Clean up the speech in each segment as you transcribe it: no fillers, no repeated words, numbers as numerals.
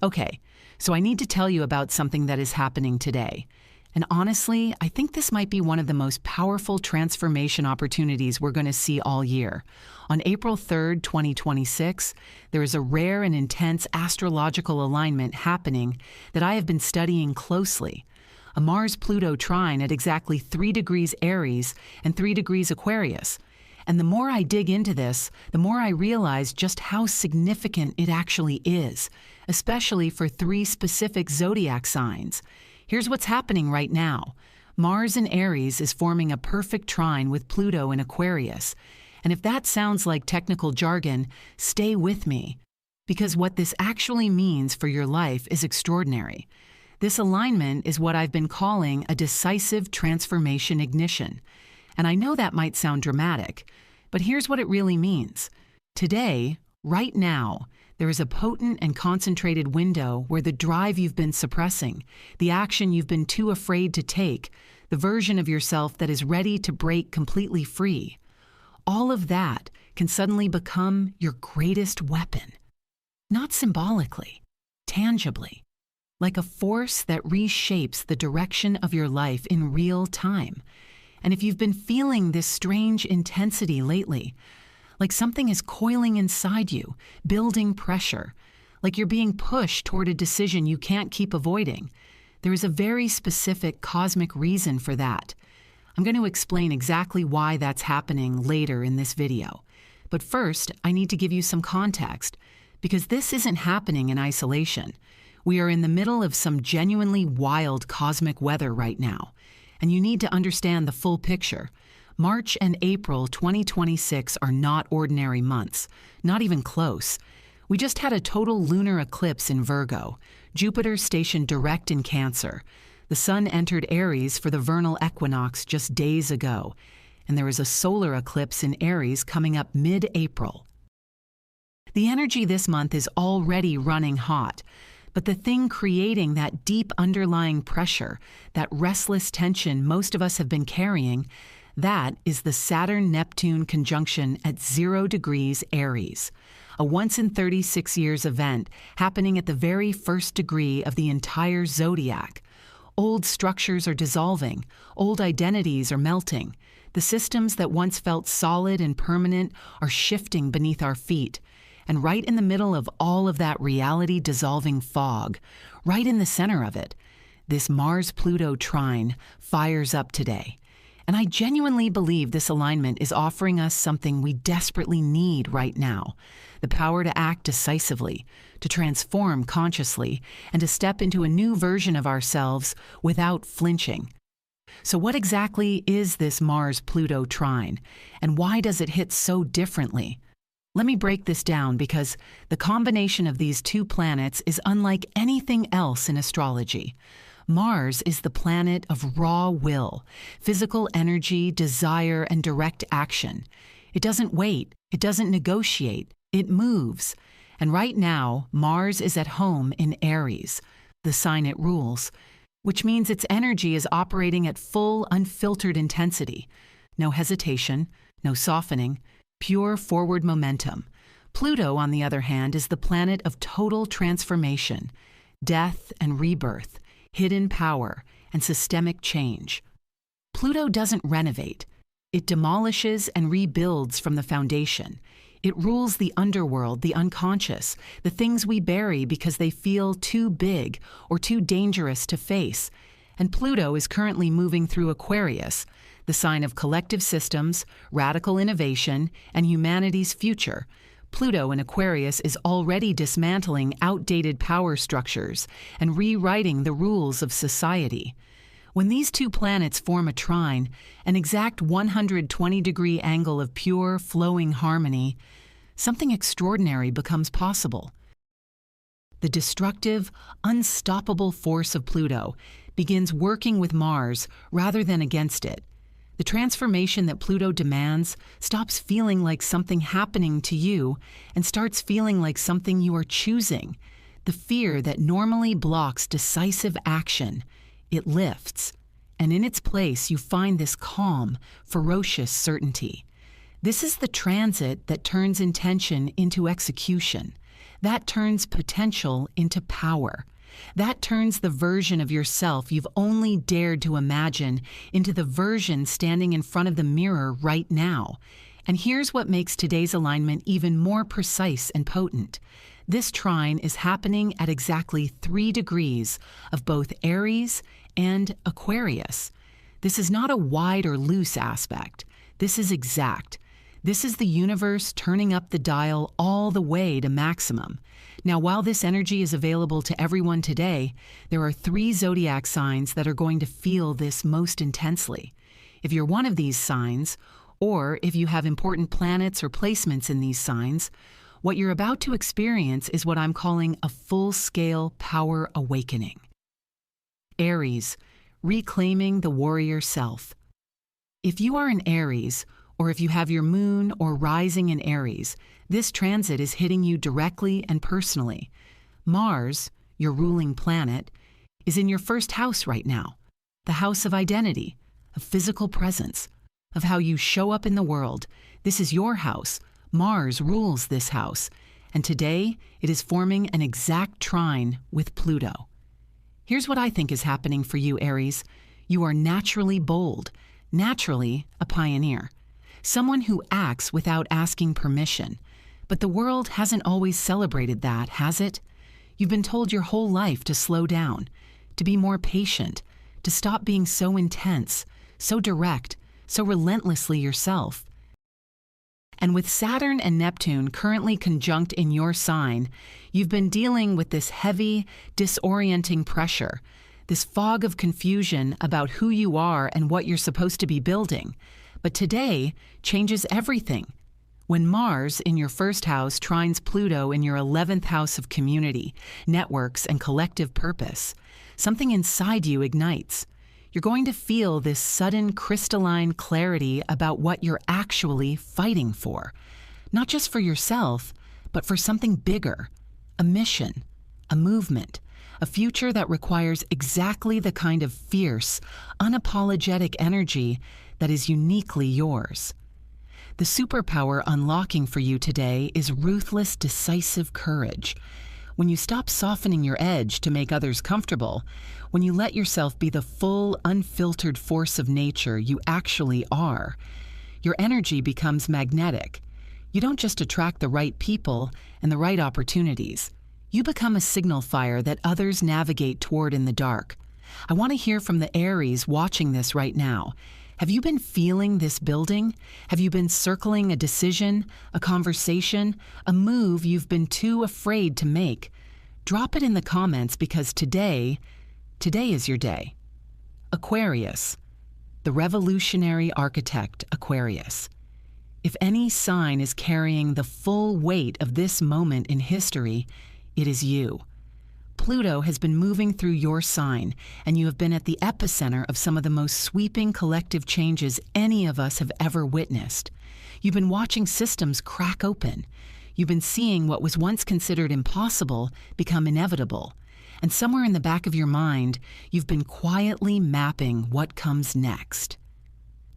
Okay, so I need to tell you about something that is happening today. And honestly, I think this might be one of the most powerful transformation opportunities we're going to see all year. On April 3rd, 2026, there is a rare and intense astrological alignment happening that I have been studying closely. A Mars-Pluto Trine at exactly 3 degrees Aries and 3 degrees Aquarius. And the more I dig into this, the more I realize just how significant it actually is, especially for 3 specific zodiac signs. Here's what's happening right now. Mars in Aries is forming a perfect trine with Pluto in Aquarius. And if that sounds like technical jargon, stay with me. Because what this actually means for your life is extraordinary. This alignment is what I've been calling a decisive transformation ignition. And I know that might sound dramatic, but here's what it really means. Today, right now, there is a potent and concentrated window where the drive you've been suppressing, the action you've been too afraid to take, the version of yourself that is ready to break completely free, all of that can suddenly become your greatest weapon. Not symbolically, tangibly, like a force that reshapes the direction of your life in real time. And if you've been feeling this strange intensity lately, like something is coiling inside you, building pressure, like you're being pushed toward a decision you can't keep avoiding, there is a very specific cosmic reason for that. I'm going to explain exactly why that's happening later in this video. But first, I need to give you some context, because this isn't happening in isolation. We are in the middle of some genuinely wild cosmic weather right now. And you need to understand the full picture. March and April 2026 are not ordinary months, not even close. We just had a total lunar eclipse in Virgo, Jupiter stationed direct in Cancer. The sun entered Aries for the vernal equinox just days ago, and there is a solar eclipse in Aries coming up mid-April. The energy this month is already running hot. But the thing creating that deep underlying pressure, that restless tension most of us have been carrying, that is the Saturn-Neptune conjunction at 0 degrees Aries, a once-in-36 years event happening at the very first degree of the entire zodiac. Old structures are dissolving, old identities are melting. The systems that once felt solid and permanent are shifting beneath our feet. And right in the middle of all of that reality-dissolving fog, right in the center of it, this Mars-Pluto Trine fires up today. And I genuinely believe this alignment is offering us something we desperately need right now, the power to act decisively, to transform consciously, and to step into a new version of ourselves without flinching. So what exactly is this Mars-Pluto Trine, and why does it hit so differently? Let me break this down because the combination of these 2 planets is unlike anything else in astrology. Mars is the planet of raw will, physical energy, desire, and direct action. It doesn't wait, it doesn't negotiate, it moves. And right now, Mars is at home in Aries, the sign it rules, which means its energy is operating at full, unfiltered intensity. No hesitation, no softening, pure forward momentum. Pluto, on the other hand, is the planet of total transformation, death and rebirth, hidden power, and systemic change. Pluto doesn't renovate. It demolishes and rebuilds from the foundation. It rules the underworld, the unconscious, the things we bury because they feel too big or too dangerous to face. And Pluto is currently moving through Aquarius, the sign of collective systems, radical innovation, and humanity's future. Pluto in Aquarius is already dismantling outdated power structures and rewriting the rules of society. When these 2 planets form a trine, an exact 120-degree angle of pure, flowing harmony, something extraordinary becomes possible. The destructive, unstoppable force of Pluto begins working with Mars rather than against it. The transformation that Pluto demands stops feeling like something happening to you and starts feeling like something you are choosing. The fear that normally blocks decisive action, it lifts. And in its place, you find this calm, ferocious certainty. This is the transit that turns intention into execution. That turns potential into power. That turns the version of yourself you've only dared to imagine into the version standing in front of the mirror right now. And here's what makes today's alignment even more precise and potent. This trine is happening at exactly 3 degrees of both Aries and Aquarius. This is not a wide or loose aspect. This is exact. This is the universe turning up the dial all the way to maximum. Now, while this energy is available to everyone today, there are 3 zodiac signs that are going to feel this most intensely. If you're one of these signs, or if you have important planets or placements in these signs, what you're about to experience is what I'm calling a full-scale power awakening. Aries, reclaiming the warrior self. If you are an Aries, or if you have your moon or rising in Aries, this transit is hitting you directly and personally. Mars, your ruling planet, is in your first house right now, the house of identity, of physical presence, of how you show up in the world. This is your house. Mars rules this house, and today it is forming an exact trine with Pluto. Here's what I think is happening for you, Aries. You are naturally bold, naturally a pioneer, someone who acts without asking permission. But the world hasn't always celebrated that, has it? You've been told your whole life to slow down, to be more patient, to stop being so intense, so direct, so relentlessly yourself. And with Saturn and Neptune currently conjunct in your sign, you've been dealing with this heavy, disorienting pressure, this fog of confusion about who you are and what you're supposed to be building. But today changes everything. When Mars in your first house trines Pluto in your 11th house of community, networks, and collective purpose, something inside you ignites. You're going to feel this sudden crystalline clarity about what you're actually fighting for. Not just for yourself, but for something bigger, a mission, a movement, a future that requires exactly the kind of fierce, unapologetic energy that is uniquely yours. The superpower unlocking for you today is ruthless, decisive courage. When you stop softening your edge to make others comfortable, when you let yourself be the full, unfiltered force of nature you actually are, your energy becomes magnetic. You don't just attract the right people and the right opportunities. You become a signal fire that others navigate toward in the dark. I want to hear from the Aries watching this right now. Have you been feeling this building? Have you been circling a decision, a conversation, a move you've been too afraid to make? Drop it in the comments because today is your day. Aquarius, the revolutionary architect Aquarius. If any sign is carrying the full weight of this moment in history, it is you. Pluto has been moving through your sign, and you have been at the epicenter of some of the most sweeping collective changes any of us have ever witnessed. You've been watching systems crack open. You've been seeing what was once considered impossible become inevitable. And somewhere in the back of your mind, you've been quietly mapping what comes next.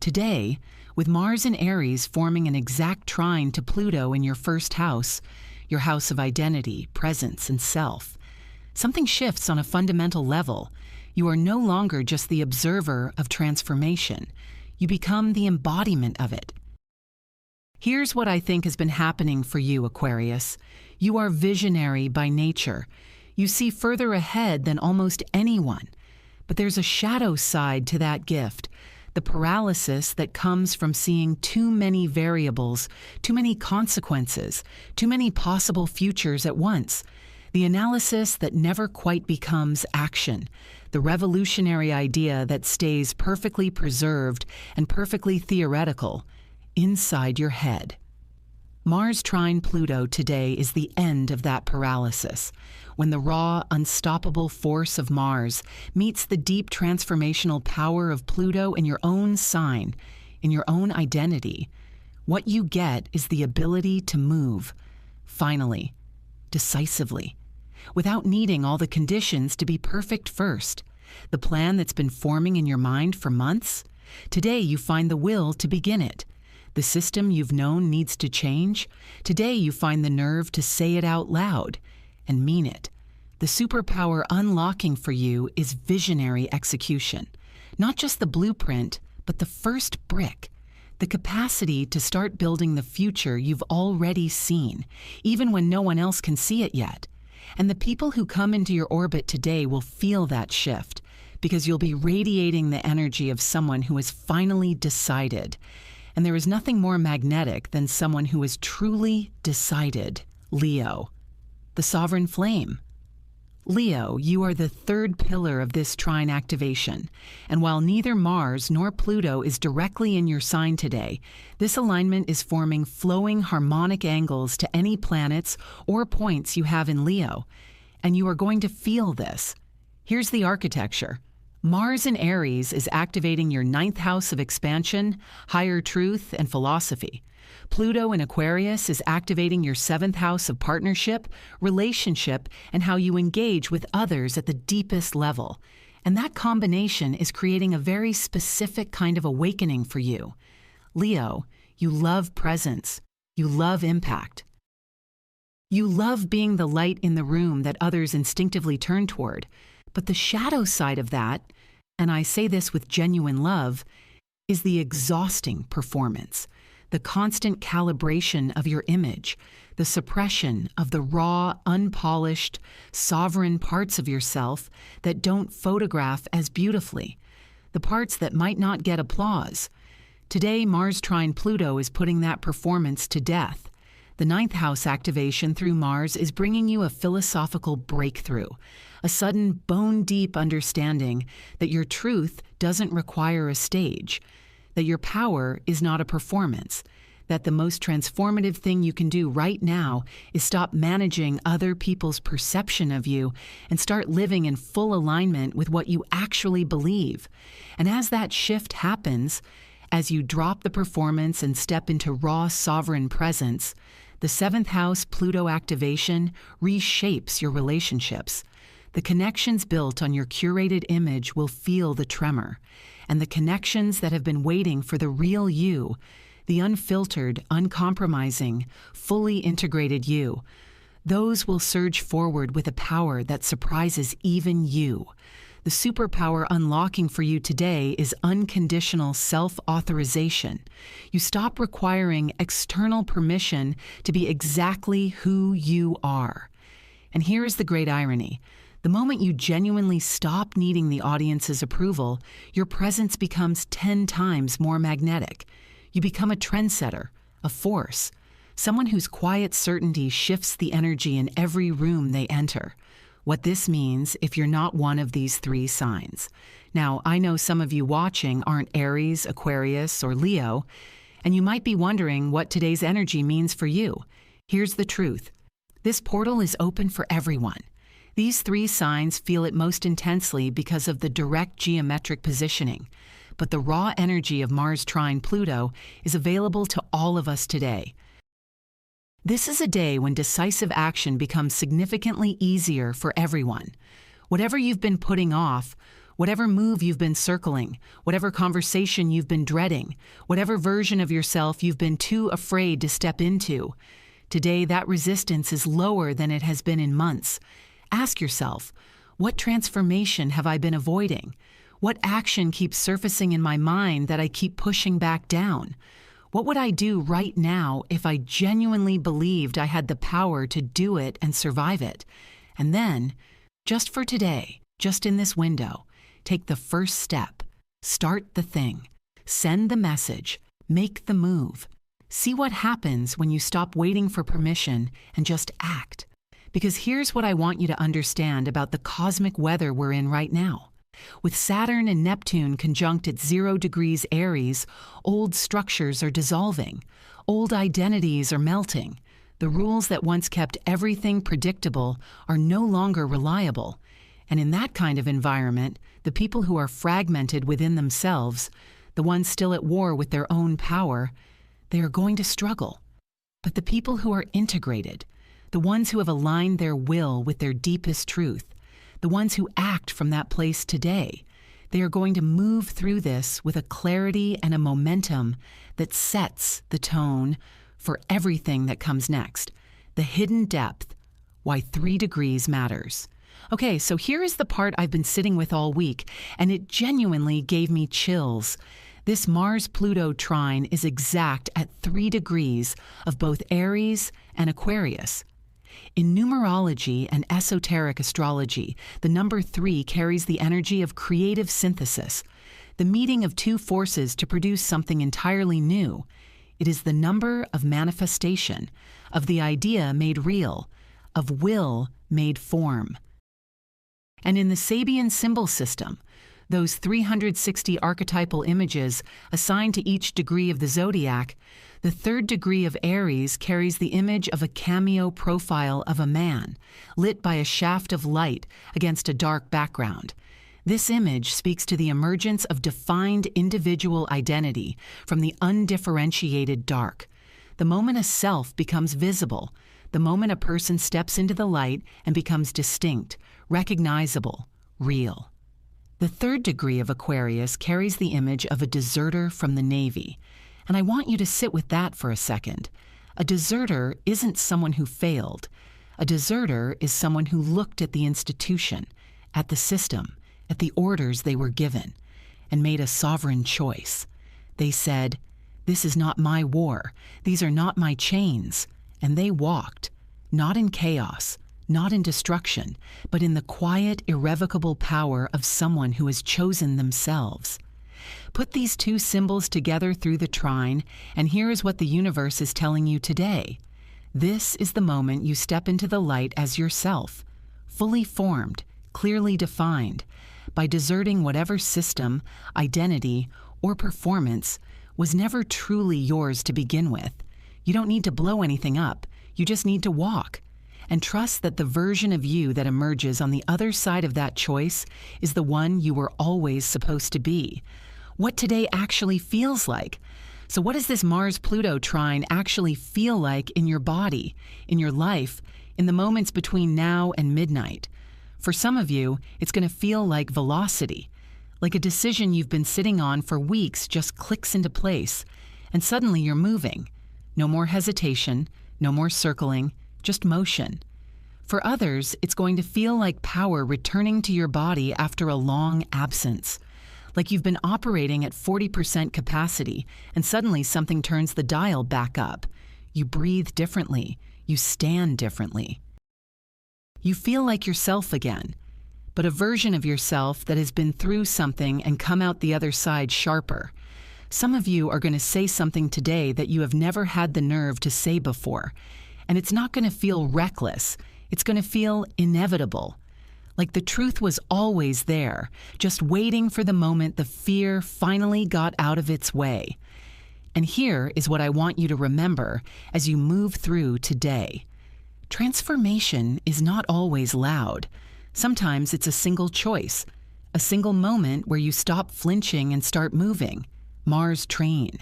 Today, with Mars and Aries forming an exact trine to Pluto in your first house, your house of identity, presence, and self, something shifts on a fundamental level. You are no longer just the observer of transformation. You become the embodiment of it. Here's what I think has been happening for you, Aquarius. You are visionary by nature. You see further ahead than almost anyone. But there's a shadow side to that gift, the paralysis that comes from seeing too many variables, too many consequences, too many possible futures at once. The analysis that never quite becomes action, the revolutionary idea that stays perfectly preserved and perfectly theoretical inside your head. Mars trine Pluto today is the end of that paralysis, when the raw, unstoppable force of Mars meets the deep transformational power of Pluto in your own sign, in your own identity. What you get is the ability to move, finally, decisively, without needing all the conditions to be perfect first. The plan that's been forming in your mind for months, today you find the will to begin it. The system you've known needs to change? Today you find the nerve to say it out loud and mean it. The superpower unlocking for you is visionary execution. Not just the blueprint, but the first brick. The capacity to start building the future you've already seen, even when no one else can see it yet. And the people who come into your orbit today will feel that shift, because you'll be radiating the energy of someone who has finally decided. And there is nothing more magnetic than someone who has truly decided. Leo, the sovereign flame. Leo, you are the third pillar of this trine activation, and while neither Mars nor Pluto is directly in your sign today, this alignment is forming flowing harmonic angles to any planets or points you have in Leo, and you are going to feel this. Here's the architecture. Mars in Aries is activating your 9th house of expansion, higher truth, and philosophy. Pluto in Aquarius is activating your 7th house of partnership, relationship, and how you engage with others at the deepest level. And that combination is creating a very specific kind of awakening for you. Leo, you love presence. You love impact. You love being the light in the room that others instinctively turn toward. But the shadow side of that, and I say this with genuine love, is the exhausting performance. The constant calibration of your image, the suppression of the raw, unpolished, sovereign parts of yourself that don't photograph as beautifully, the parts that might not get applause. Today, Mars trine Pluto is putting that performance to death. The 9th house activation through Mars is bringing you a philosophical breakthrough, a sudden bone-deep understanding that your truth doesn't require a stage, that your power is not a performance, that the most transformative thing you can do right now is stop managing other people's perception of you and start living in full alignment with what you actually believe. And as that shift happens, as you drop the performance and step into raw sovereign presence, the 7th house Pluto activation reshapes your relationships. The connections built on your curated image will feel the tremor, and the connections that have been waiting for the real you, the unfiltered, uncompromising, fully integrated you, those will surge forward with a power that surprises even you. The superpower unlocking for you today is unconditional self-authorization. You stop requiring external permission to be exactly who you are. And here is the great irony. The moment you genuinely stop needing the audience's approval, your presence becomes 10 times more magnetic. You become a trendsetter, a force, someone whose quiet certainty shifts the energy in every room they enter. What this means if you're not one of these 3 signs. Now, I know some of you watching aren't Aries, Aquarius, or Leo, and you might be wondering what today's energy means for you. Here's the truth. This portal is open for everyone. These 3 signs feel it most intensely because of the direct geometric positioning, but the raw energy of Mars trine Pluto is available to all of us today. This is a day when decisive action becomes significantly easier for everyone. Whatever you've been putting off, whatever move you've been circling, whatever conversation you've been dreading, whatever version of yourself you've been too afraid to step into, today that resistance is lower than it has been in months. Ask yourself, what transformation have I been avoiding? What action keeps surfacing in my mind that I keep pushing back down? What would I do right now if I genuinely believed I had the power to do it and survive it? And then, just for today, just in this window, take the first step. Start the thing. Send the message. Make the move. See what happens when you stop waiting for permission and just act. Because here's what I want you to understand about the cosmic weather we're in right now. With Saturn and Neptune conjunct at 0 degrees Aries, old structures are dissolving. Old identities are melting. The rules that once kept everything predictable are no longer reliable. And in that kind of environment, the people who are fragmented within themselves, the ones still at war with their own power, they are going to struggle. But the people who are integrated, the ones who have aligned their will with their deepest truth, the ones who act from that place today, They are going to move through this with a clarity and a momentum that sets the tone for everything that comes next. The hidden depth, why 3 degrees matters. Okay, so here is the part I've been sitting with all week, and it genuinely gave me chills. This Mars-Pluto Trine is exact at 3 degrees of both Aries and Aquarius. In numerology and esoteric astrology, the number 3 carries the energy of creative synthesis, the meeting of 2 forces to produce something entirely new. It is the number of manifestation, of the idea made real, of will made form. And in the Sabian symbol system, those 360 archetypal images assigned to each degree of the zodiac, the 3rd degree of Aries carries the image of a cameo profile of a man, lit by a shaft of light against a dark background. This image speaks to the emergence of defined individual identity from the undifferentiated dark. The moment a self becomes visible, the moment a person steps into the light and becomes distinct, recognizable, real. The 3rd degree of Aquarius carries the image of a deserter from the Navy, and I want you to sit with that for a second. A deserter isn't someone who failed. A deserter is someone who looked at the institution, at the system, at the orders they were given, and made a sovereign choice. They said, "This is not my war. These are not my chains." And they walked, not in chaos, not in destruction, but in the quiet, irrevocable power of someone who has chosen themselves. Put these 2 symbols together through the trine, and here is what the universe is telling you today. This is the moment you step into the light as yourself, fully formed, clearly defined, by deserting whatever system, identity, or performance was never truly yours to begin with. You don't need to blow anything up. You just need to walk. And trust that the version of you that emerges on the other side of that choice is the one you were always supposed to be. What today actually feels like. So what does this Mars-Pluto Trine actually feel like in your body, in your life, in the moments between now and midnight? For some of you, it's going to feel like velocity, like a decision you've been sitting on for weeks just clicks into place, and suddenly you're moving. No more hesitation, no more circling, just motion. For others, it's going to feel like power returning to your body after a long absence, like you've been operating at 40% capacity and suddenly something turns the dial back up. You breathe differently, you stand differently. You feel like yourself again, but a version of yourself that has been through something and come out the other side sharper. Some of you are going to say something today that you have never had the nerve to say before. And it's not going to feel reckless. It's going to feel inevitable. Like the truth was always there, just waiting for the moment the fear finally got out of its way. And here is what I want you to remember as you move through today. Transformation is not always loud. Sometimes it's a single choice, a single moment where you stop flinching and start moving. Mars Trine.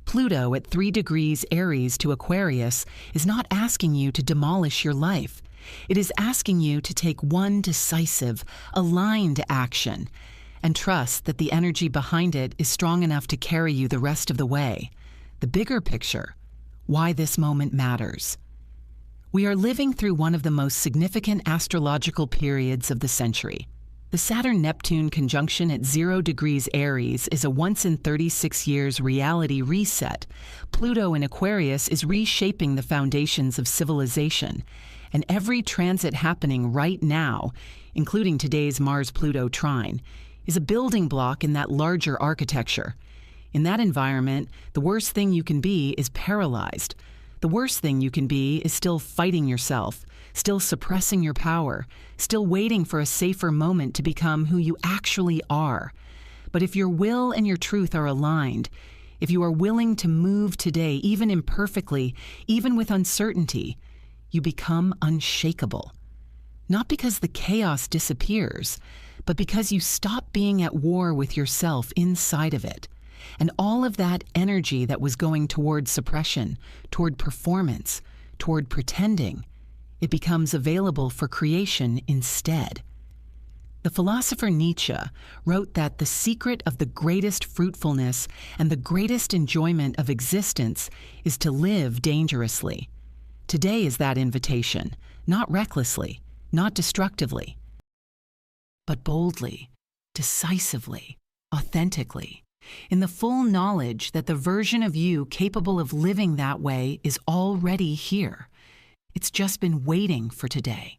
Pluto at 3 degrees Aries to Aquarius is not asking you to demolish your life. It is asking you to take one decisive, aligned action and trust that the energy behind it is strong enough to carry you the rest of the way. The bigger picture, why this moment matters. We are living through one of the most significant astrological periods of the century. The Saturn-Neptune conjunction at 0 degrees Aries is a once in 36 years reality reset. Pluto in Aquarius is reshaping the foundations of civilization. And every transit happening right now, including today's Mars-Pluto Trine, is a building block in that larger architecture. In that environment, the worst thing you can be is paralyzed. The worst thing you can be is still fighting yourself, still suppressing your power, still waiting for a safer moment to become who you actually are. But if your will and your truth are aligned, if you are willing to move today, even imperfectly, even with uncertainty, you become unshakable. Not because the chaos disappears, but because you stop being at war with yourself inside of it. And all of that energy that was going toward suppression, toward performance, toward pretending, it becomes available for creation instead. The philosopher Nietzsche wrote that the secret of the greatest fruitfulness and the greatest enjoyment of existence is to live dangerously. Today is that invitation, not recklessly, not destructively, but boldly, decisively, authentically, in the full knowledge that the version of you capable of living that way is already here. It's just been waiting for today.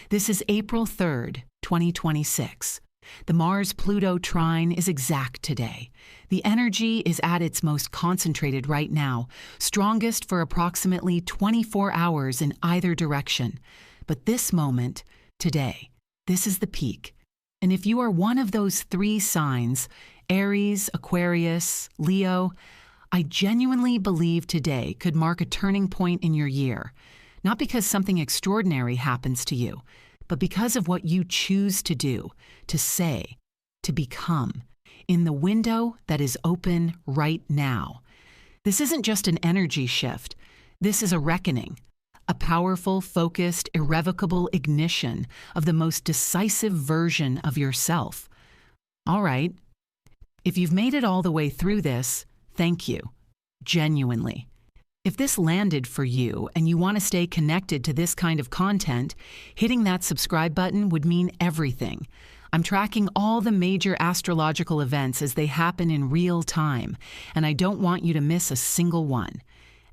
This is April 3rd, 2026. The Mars-Pluto Trine is exact today. The energy is at its most concentrated right now, strongest for approximately 24 hours in either direction. But this moment, today, this is the peak. And if you are one of those 3 signs, Aries, Aquarius, Leo, I genuinely believe today could mark a turning point in your year. Not because something extraordinary happens to you, but because of what you choose to do, to say, to become, in the window that is open right now. This isn't just an energy shift. This is a reckoning, a powerful, focused, irrevocable ignition of the most decisive version of yourself. All right. If you've made it all the way through this, thank you. Genuinely. If this landed for you and you want to stay connected to this kind of content, hitting that subscribe button would mean everything. I'm tracking all the major astrological events as they happen in real time, and I don't want you to miss a single one.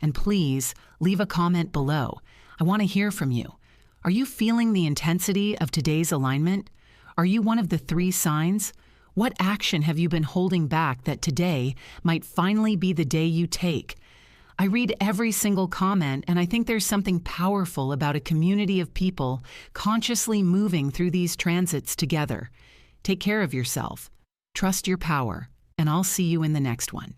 And please, leave a comment below. I want to hear from you. Are you feeling the intensity of today's alignment? Are you one of the 3 signs? What action have you been holding back that today might finally be the day you take? I read every single comment, and I think there's something powerful about a community of people consciously moving through these transits together. Take care of yourself, trust your power, and I'll see you in the next one.